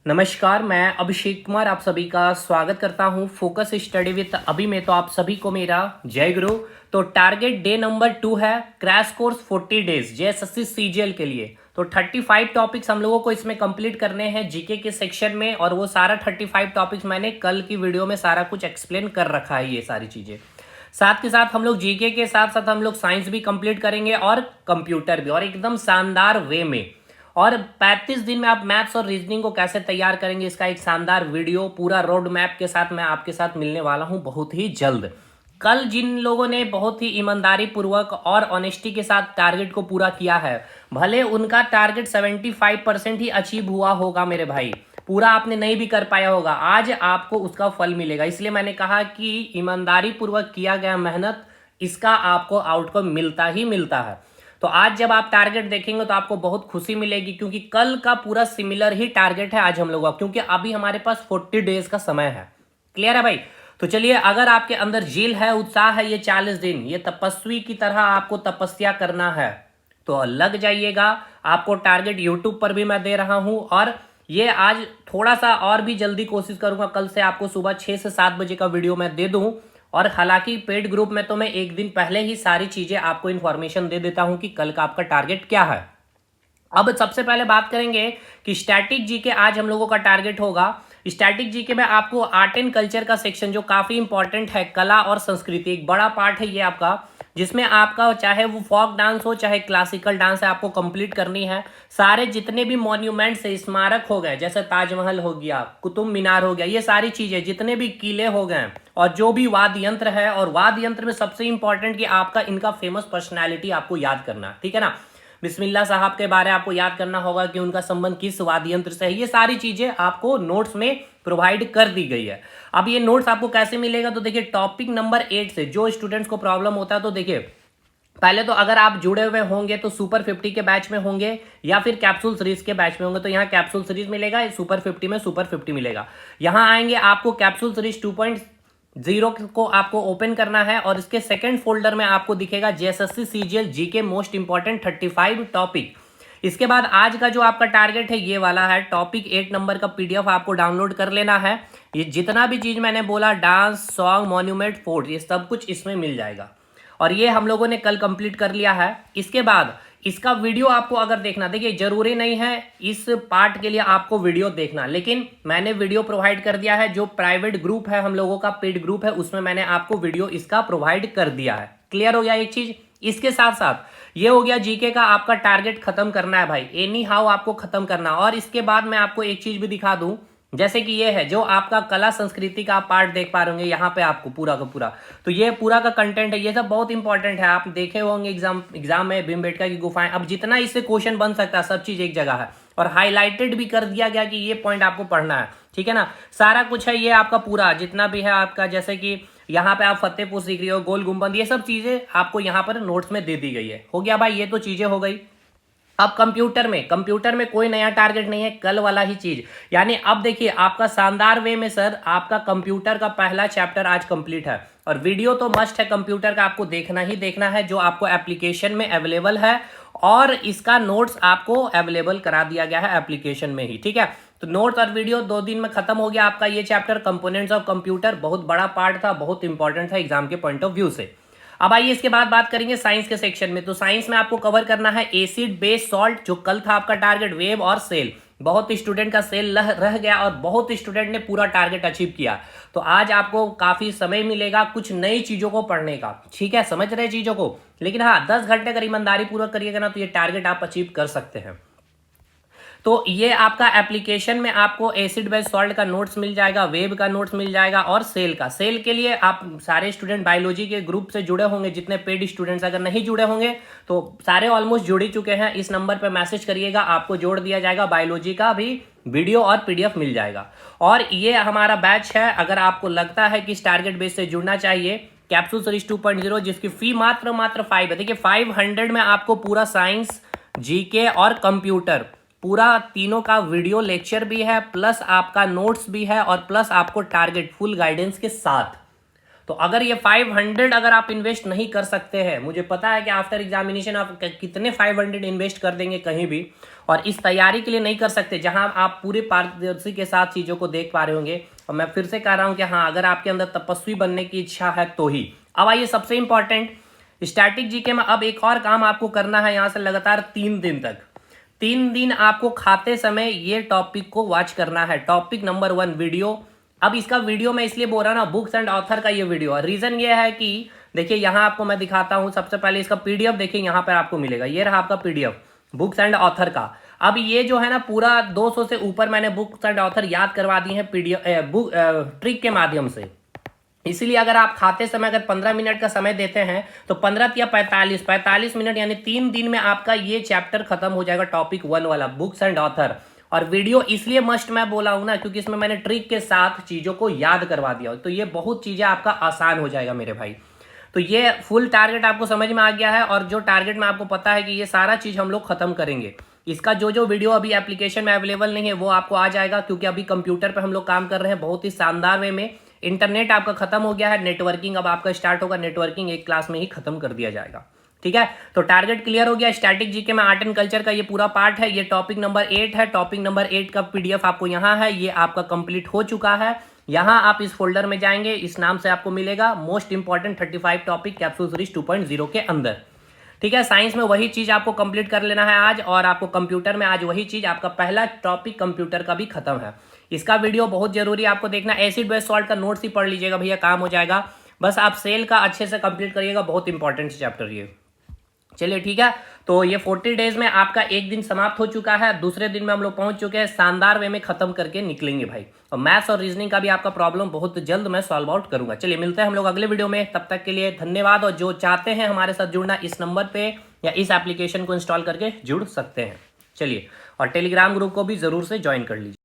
नमस्कार, मैं अभिषेक कुमार आप सभी का स्वागत करता हूं फोकस स्टडी विद अभी में। तो आप सभी को मेरा जय गुरु। तो टारगेट डे नंबर 2 है crash course 40 days JSSC CGL के लिए। तो 35 टॉपिक्स हम लोगों को इसमें कंप्लीट करने हैं जीके के सेक्शन में, और वो सारा 35 टॉपिक्स मैंने कल की वीडियो में सारा कुछ एक्सप्लेन कर रखा है। ये सारी चीज़ें साथ के साथ हम लोग जीके के साथ साथ हम लोग साइंस भी कंप्लीट करेंगे और कंप्यूटर भी, और एकदम शानदार वे में। और 35 दिन में आप मैथ्स और रीजनिंग को कैसे तैयार करेंगे, इसका एक शानदार वीडियो पूरा रोड मैप के साथ मैं आपके साथ मिलने वाला हूं बहुत ही जल्द। कल जिन लोगों ने बहुत ही ईमानदारी पूर्वक और ऑनेस्टी के साथ टारगेट को पूरा किया है, भले उनका टारगेट 75% ही अचीव हुआ होगा मेरे भाई, पूरा आपने नहीं भी कर पाया होगा, आज आपको उसका फल मिलेगा। इसलिए मैंने कहा कि ईमानदारी पूर्वक किया गया मेहनत, इसका आपको आउटकम मिलता ही मिलता है। तो आज जब आप टारगेट देखेंगे तो आपको बहुत खुशी मिलेगी, क्योंकि कल का पूरा सिमिलर ही टारगेट है आज हम लोगों का, क्योंकि अभी हमारे पास 40 डेज का समय है। क्लियर है भाई? तो चलिए, अगर आपके अंदर जील है, उत्साह है, ये 40 दिन ये तपस्वी की तरह आपको तपस्या करना है तो लग जाइएगा। आपको टारगेट यूट्यूब पर भी मैं दे रहा हूं, और ये आज थोड़ा सा और भी जल्दी कोशिश करूंगा, कल से आपको सुबह 6 से 7 बजे का वीडियो मैं दे दूं। और हालांकि पेड ग्रुप में तो मैं एक दिन पहले ही सारी चीजें आपको इन्फॉर्मेशन दे देता हूं कि कल का आपका टारगेट क्या है। अब सबसे पहले बात करेंगे कि स्टैटिक जीके आज हम लोगों का टारगेट होगा। स्टैटिक जीके में आपको आर्ट एंड कल्चर का सेक्शन जो काफी इंपॉर्टेंट है, कला और संस्कृति एक बड़ा पार्ट है ये आपका, जिसमें आपका चाहे वो फोक डांस हो चाहे क्लासिकल डांस है, आपको कंप्लीट करनी है। सारे जितने भी मॉन्यूमेंट्स है, स्मारक हो गए, जैसे ताजमहल हो गया, कुतुब मीनार हो गया, ये सारी चीजें जितने भी किले हो गए, और जो भी वाद्य यंत्र है, और वाद्य यंत्र में सबसे इंपॉर्टेंट कि आपका इनका फेमस पर्सनैलिटी आपको याद करना, ठीक है ना। बिस्मिल्लाह साहब के बारे में आपको याद करना होगा कि उनका संबंध किस वाद्य यंत्र से है। ये सारी चीजें आपको नोट्स में प्रोवाइड कर दी गई है। अब ये नोट्स आपको कैसे मिलेगा, तो देखिए टॉपिक नंबर 8 से जो स्टूडेंट्स को प्रॉब्लम होता है, तो देखिए पहले तो अगर आप जुड़े हुए होंगे तो सुपर 50 के बैच में होंगे या फिर कैप्सूल सीरीज के बैच में होंगे, तो यहाँ कैप्सूल सीरीज मिलेगा, सुपर 50 में सुपर 50 मिलेगा। यहाँ आएंगे आपको कैप्सूल सीरीज 2.0 को आपको ओपन करना है, और इसके सेकंड फोल्डर में आपको दिखेगा JSSC CGL GK most important 35 topic. इसके बाद आज का जो आपका टारगेट है ये वाला है, टॉपिक 8 नंबर का पीडीएफ आपको डाउनलोड कर लेना है। ये जितना भी चीज मैंने बोला, डांस, सॉन्ग, मॉन्यूमेंट, फोर्ट, ये सब कुछ इसमें मिल जाएगा, और ये हम लोगों ने कल कंप्लीट कर लिया है। इसके बाद इसका वीडियो आपको अगर देखना, देखिए जरूरी नहीं है इस पार्ट के लिए आपको वीडियो देखना, लेकिन मैंने वीडियो प्रोवाइड कर दिया है। जो प्राइवेट ग्रुप है हम लोगों का, पेड ग्रुप है, उसमें मैंने आपको वीडियो इसका प्रोवाइड कर दिया है। क्लियर हो गया एक चीज। इसके साथ साथ ये हो गया जीके का आपका टारगेट खत्म करना है भाई, एनी हाउ आपको खत्म करना। और इसके बाद मैं आपको एक चीज भी दिखा दूं, जैसे कि ये है जो आपका कला संस्कृति का आप पार्ट देख पा रहे होंगे यहाँ पे आपको पूरा का पूरा, तो ये पूरा का कंटेंट है, ये सब बहुत इंपॉर्टेंट है। आप देखे होंगे एग्जाम में भीमबेटका की गुफाएं, अब जितना इससे क्वेश्चन बन सकता है सब चीज एक जगह है, और हाईलाइटेड भी कर दिया गया कि ये पॉइंट आपको पढ़ना है, ठीक है ना। सारा कुछ है ये आपका पूरा जितना भी है आपका, जैसे कि यहाँ पे आप फतेहपुर सीख रही हो, गोल गुम्बद, ये सब चीजें आपको यहाँ पर नोट्स में दे दी गई है। हो गया भाई, ये तो चीजें हो गई। अब कंप्यूटर में कोई नया टारगेट नहीं है, कल वाला ही चीज। यानी अब देखिए आपका शानदार वे में सर आपका कंप्यूटर का पहला चैप्टर आज कंप्लीट है, और वीडियो तो मस्ट है कंप्यूटर का, आपको देखना ही देखना है, जो आपको एप्लीकेशन में अवेलेबल है, और इसका नोट्स आपको अवेलेबल करा दिया गया है एप्लीकेशन में ही, ठीक है। तो नोट्स और वीडियो 2 दिन में खत्म हो गया आपका ये चैप्टर कंपोनेंट्स ऑफ कंप्यूटर। बहुत बड़ा पार्ट था, बहुत इंपॉर्टेंट था एग्जाम के पॉइंट ऑफ व्यू से। अब आइए इसके बाद बात करेंगे साइंस के सेक्शन में। तो साइंस में आपको कवर करना है एसिड बेस सॉल्ट, जो कल था आपका टारगेट, वेव और सेल। बहुत स्टूडेंट का सेल रह गया, और बहुत स्टूडेंट ने पूरा टारगेट अचीव किया। तो आज आपको काफी समय मिलेगा कुछ नई चीजों को पढ़ने का, ठीक है, समझ रहे चीजों को। लेकिन हाँ, 10 घंटे अगर ईमानदारी पूर्वक करिएगा ना, तो ये टारगेट आप अचीव कर सकते हैं। तो ये आपका एप्लीकेशन में आपको एसिड बेस सॉल्ट का नोट्स मिल जाएगा, वेब का नोट्स मिल जाएगा, और सेल का। सेल के लिए आप सारे स्टूडेंट बायोलॉजी के ग्रुप से जुड़े होंगे, जितने पेड स्टूडेंट्स, अगर नहीं जुड़े होंगे तो सारे ऑलमोस्ट जुड़ ही चुके हैं। इस नंबर पर मैसेज करिएगा, आपको जोड़ दिया जाएगा, बायोलॉजी का भी वीडियो और पीडीएफ मिल जाएगा। और ये हमारा बैच है, अगर आपको लगता है कि इस टारगेट बेस से जुड़ना चाहिए, कैप्सूल सीरीज 2.0, जिसकी फी मात्र 5 है। देखिए 500 में आपको पूरा साइंस, जीके और कंप्यूटर पूरा तीनों का वीडियो लेक्चर भी है, प्लस आपका नोट्स भी है, और प्लस आपको टारगेट फुल गाइडेंस के साथ। तो अगर ये 500 अगर आप इन्वेस्ट नहीं कर सकते हैं, मुझे पता है कि आफ्टर एग्जामिनेशन आप कितने 500 इन्वेस्ट कर देंगे कहीं भी, और इस तैयारी के लिए नहीं कर सकते जहां आप पूरे पारदर्शी के साथ चीज़ों को देख पा रहे होंगे। और मैं फिर से कह रहा हूं कि हाँ, अगर आपके अंदर तपस्वी बनने की इच्छा है तो ही। अब आइए सबसे इंपॉर्टेंट स्टैटिक जीके में अब एक और काम आपको करना है यहाँ से लगातार 3 दिन तक। 3 दिन आपको खाते समय ये टॉपिक को वॉच करना है। Topic number 1 video. अब इसका वीडियो मैं इसलिए बोल रहा ना, बुक्स एंड ऑथर का ये वीडियो। रीजन ये है कि देखिए यहाँ आपको मैं दिखाता हूँ। सबसे पहले इसका पीडीएफ देखिए यहाँ पर आपको मिलेगा। ये रहा आपका पीडीएफ बुक्स एंड ऑथर का। अब ये जो है ना पूरा 200 से ऊपर मैंने बुक्स एंड ऑथर याद करवा दी है पीडीएफ बुक ट्रिक के माध्यम से। इसीलिए अगर आप खाते समय अगर 15 मिनट का समय देते हैं तो 15 या 45 मिनट यानी 3 दिन में आपका ये चैप्टर खत्म हो जाएगा, टॉपिक 1 वाला बुक्स एंड ऑथर। और वीडियो इसलिए मस्ट मैं बोला हूं ना क्योंकि इसमें मैंने ट्रिक के साथ चीजों को याद करवा दिया, तो ये बहुत चीजें आपका आसान हो जाएगा मेरे भाई। तो ये फुल टारगेट आपको समझ में आ गया है। और जो टारगेट में आपको पता है कि ये सारा चीज हम लोग खत्म करेंगे। इसका जो वीडियो अभी एप्लीकेशन में अवेलेबल नहीं है वो आपको आ जाएगा, क्योंकि अभी कंप्यूटर पे हम लोग काम कर रहे हैं बहुत ही शानदार वे में। इंटरनेट आपका खत्म हो गया है, नेटवर्किंग अब आपका स्टार्ट होगा। नेटवर्किंग एक क्लास में ही खत्म कर दिया जाएगा, ठीक है। तो टारगेट क्लियर हो गया। स्टैटिक जीके में आर्ट एंड कल्चर का ये पूरा पार्ट है। ये टॉपिक नंबर 8 है। टॉपिक नंबर 8 का पीडीएफ आपको यहाँ है, ये आपका कंप्लीट हो चुका है। यहाँ आप इस फोल्डर में जाएंगे, इस नाम से आपको मिलेगा most important 35 topic capsule series 2.0 के अंदर, ठीक है। साइंस में वही चीज आपको कंप्लीट कर लेना है आज, और आपको कंप्यूटर में आज वही चीज, आपका पहला टॉपिक कंप्यूटर का भी खत्म है। इसका वीडियो बहुत जरूरी आपको देखना। एसिड बेस सॉल्ट का नोट्स ही पढ़ लीजिएगा भैया, काम हो जाएगा। बस आप सेल का अच्छे से कंप्लीट करिएगा, बहुत इंपॉर्टेंट चैप्टर ये। चलिए ठीक है। तो ये 40 डेज में आपका एक दिन समाप्त हो चुका है, दूसरे दिन में हम लोग पहुंच चुके हैं। शानदार वे में खत्म करके निकलेंगे भाई। और मैथ्स और रीजनिंग का भी आपका प्रॉब्लम बहुत जल्द मैं सॉल्व आउट करूंगा। चलिए मिलते हैं हम लोग अगले वीडियो में, तब तक के लिए धन्यवाद। और जो चाहते हैं हमारे साथ जुड़ना, इस नंबर पे या इस एप्लीकेशन को इंस्टॉल करके जुड़ सकते हैं। चलिए, और टेलीग्राम ग्रुप को भी जरूर से ज्वाइन कर लीजिए।